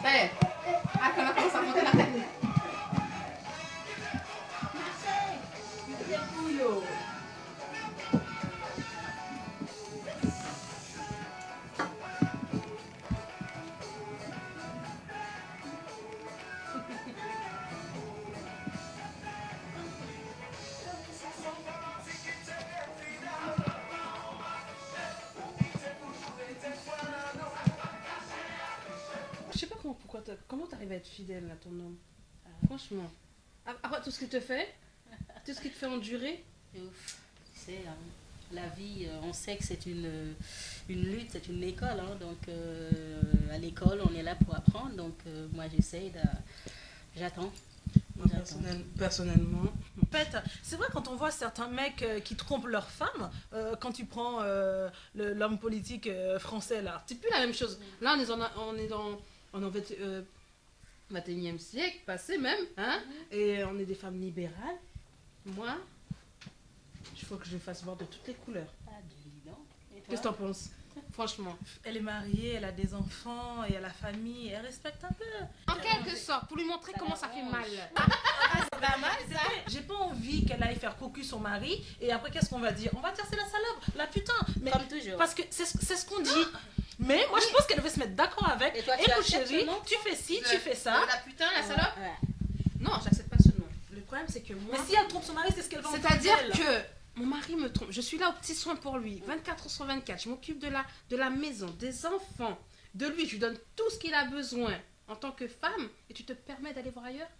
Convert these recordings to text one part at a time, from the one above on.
Ça y est. Ah, qu'on a commencé à monter la tête. Je sais pas comment t'arrives à être fidèle à ton homme. Franchement. Après tout ce qu'il te fait, tout ce qu'il te fait endurer. Ouf, tu sais, hein, la vie, on sait que c'est une lutte, c'est une école. Hein, donc, à l'école, on est là pour apprendre. Donc, moi, j'essaye de... J'attends. Personnellement. En fait, c'est vrai quand on voit certains mecs qui trompent leurs femmes, quand tu prends l'homme politique français là. C'est plus la même chose. Là, on est dans 21e siècle, passé même, hein, et on est des femmes libérales. Moi, il faut que je le fasse voir de toutes les couleurs. Ah, dis donc. Et toi? Qu'est-ce que t'en penses? Franchement. Elle est mariée, elle a des enfants, et elle a la famille, elle respecte un peu. En quelque sorte, pour lui montrer comment ça fait mal. C'est pas mal, ça. J'ai pas envie qu'elle aille faire cocu son mari, et après qu'est-ce qu'on va dire? On va dire c'est la salope, la putain. Mais Comme toujours. parce que c'est ce qu'on dit. Mais moi je pense qu'elle devait se mettre d'accord avec. Et toi, tu écoute acceptes chérie, ce nom? tu fais ci, tu fais ça. La putain, la salope. Ouais. Non, j'accepte pas ce nom. Le problème, c'est que moi. Mais si elle trompe son mari, c'est ce qu'elle va C'est-à-dire entendre d'elle. que mon mari me trompe. Je suis là aux petits soins pour lui, 24 heures sur 24. Je m'occupe de la maison, des enfants, de lui. Je lui donne tout ce qu'il a besoin en tant que femme. Et tu te permets d'aller voir ailleurs?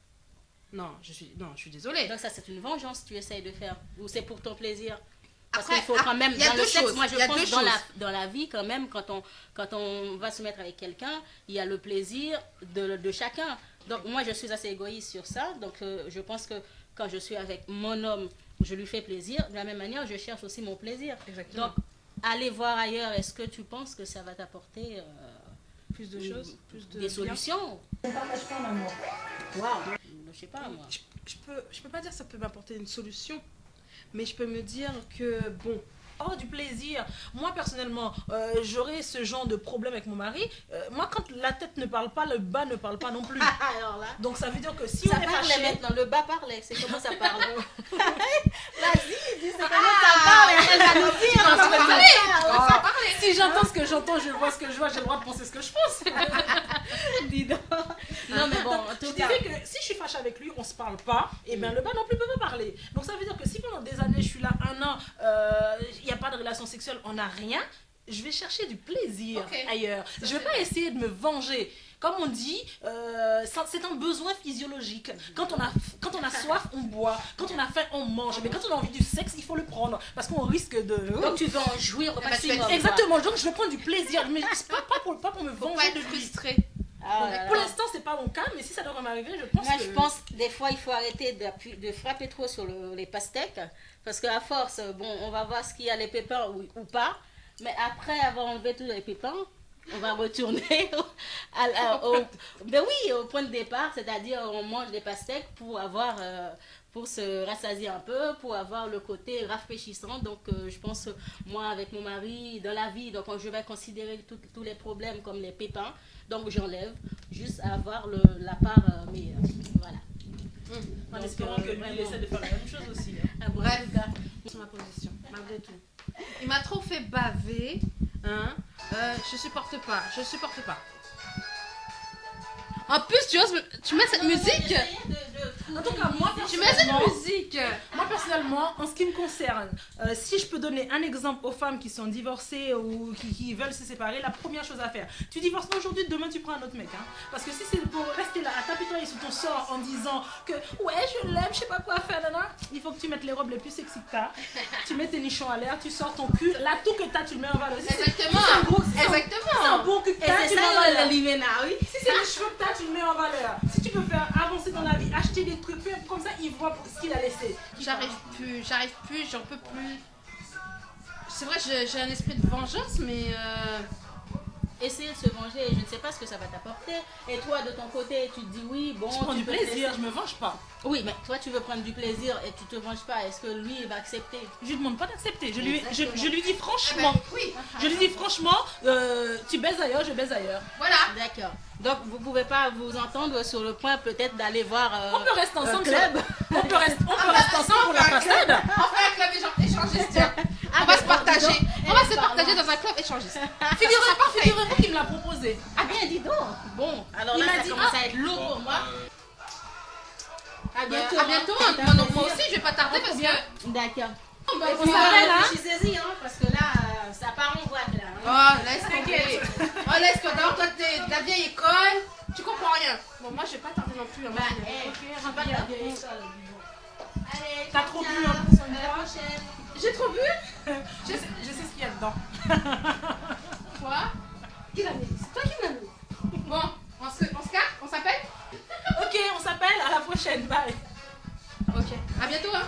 Non, je suis désolée. Donc, ça, c'est une vengeance que tu essayes de faire. Ou c'est pour ton plaisir? Parce Après, qu'il faut quand même, il y a dans le deux sexe, choses, moi je il y a pense deux dans la vie quand même, quand on va se mettre avec quelqu'un, il y a le plaisir de chacun. Donc moi je suis assez égoïste sur ça, donc je pense que quand je suis avec mon homme, je lui fais plaisir. De la même manière, je cherche aussi mon plaisir. Exactement. Donc aller voir ailleurs, est-ce que tu penses que ça va t'apporter Plus de choses, plus de des bien. solutions? On partage pas l'amour. Waouh, je sais pas moi. Je peux pas dire que ça peut m'apporter une solution, mais je peux me dire que, bon, Oh, du plaisir. Moi, personnellement, j'aurais ce genre de problème avec mon mari. Moi, quand la tête ne parle pas, le bas ne parle pas non plus. Alors là, Donc, ça veut dire que si ça on est parlait fâché... maintenant, le bas parlait, c'est comment ça parle? Vas-y, dis c'est comment ça parle, elle va nous dire. ça comment parle. ça parle. si j'entends ce que j'entends, je vois ce que je vois, j'ai le droit de penser ce que je pense. Dis donc. Non mais bon, en Je tout cas, disais que si je suis fâchée avec lui, on se parle pas, et bien le bas non plus peut pas parler. Donc ça veut dire que si pendant des années, je suis là 1 an, il n'y a pas de relation sexuelle, on n'a rien, je vais chercher du plaisir ailleurs. Je vais pas essayer de me venger. Comme on dit, c'est un besoin physiologique. Quand on a soif, on boit. Quand on a faim, on mange. Mais quand on a envie du sexe, il faut le prendre. Parce qu'on risque de... donc tu veux en jouir au maximum. quoi. Exactement, donc je vais prendre du plaisir. Mais c'est pas pour me Faut pas venger être de lui. frustré. Ah Donc, là pour là. l'instant, c'est pas mon cas, mais si ça devrait m'arriver, je pense Moi, que... je pense des fois, il faut arrêter de frapper trop sur les pastèques. Parce qu'à force, bon, on va voir ce qu'il y a les pépins ou pas. Mais après avoir enlevé tous les pépins, on va retourner ben oui, au point de départ, c'est-à-dire on mange des pastèques pour avoir... pour se rassasier un peu, pour avoir le côté rafraîchissant. Donc, je pense, moi, avec mon mari, dans la vie, donc je vais considérer tous les problèmes comme les pépins. Donc, j'enlève, juste à avoir la part meilleure. Voilà. En Donc, espérant que lui, il vraiment. essaie de faire la même chose aussi. Hein. Ah, bon, Bref. en tout cas, C'est ma position, malgré tout. Il m'a trop fait baver. Hein. Je supporte pas. Je supporte pas. En plus, tu mets cette musique. En tout cas, moi, Tu mets cette personnellement, musique. moi, personnellement, en ce qui me concerne, si je peux donner un exemple aux femmes qui sont divorcées ou qui veulent se séparer, la première chose à faire, tu divorces pas aujourd'hui, demain tu prends un autre mec. Hein. Parce que si c'est pour rester là à t'apitoyer sur ton sort en disant que ouais, je l'aime, je sais pas quoi faire, nana, il faut que tu mettes les robes les plus sexy que t'as, tu mets tes nichons à l'air, tu sors ton cul, l'atout que t'as, tu le mets en valeur. Si c'est- Exactement. si c'est un gros- si c'est un- Exactement. si c'est un bon cul que et t'as, c'est tu le mets en ça valeur. le Limena, oui. Si c'est les cheveux que t'as, tu le mets en valeur. Si tu peux faire avancer dans la vie, acheter des trucs, comme ça, il voit ce qu'il a laissé. J'arrive plus, j'en peux plus. C'est vrai, j'ai un esprit de vengeance, mais essayer de se venger. Je ne sais pas ce que ça va t'apporter. Et toi, de ton côté, tu te dis oui, bon. Je prends du plaisir, je me venge pas. Oui, mais toi, tu veux prendre du plaisir et tu te venges pas. Est-ce que lui, il va accepter? Je lui demande pas d'accepter. Je lui dis franchement. Oui, Je lui dis franchement, tu baises ailleurs, je baise ailleurs. voilà. D'accord. Donc, vous pouvez pas vous entendre sur le point peut-être d'aller voir On peut rester ensemble. club. On peut rester ensemble pour la façade. On fait un club échangiste, tiens. On va se partager. On va se partager dans un club échangiste. Figurez-vous qu'il me l'a proposé. Ah bien, dis donc. Bon, alors Il là, m'a ça dit, commence à être lourd pour moi. À bientôt. À bientôt. C'était un Moi plaisir. aussi, je vais pas tarder parce que. D'accord. Bah, Et puis, réfléchissez-y, hein, parce que là, ça part en boîte, là. Oh, laisse tomber. Oh, laisse tomber. Toi, t'es de la vieille école. Tu comprends rien. Bon, moi, je vais pas tarder non plus. Hein, Bah, moi, je- je suis pas de la vieille école, dis donc. Allez, T'as trop ciao, bu, hein, à la prochaine. J'ai trop bu. Je sais ce qu'il y a dedans. Quoi? Qui l'a mis? C'est toi qui l'as mis. Bon, on se capte? On s'appelle? Ok, on s'appelle, à la prochaine, bye. Ok. À bientôt, hein.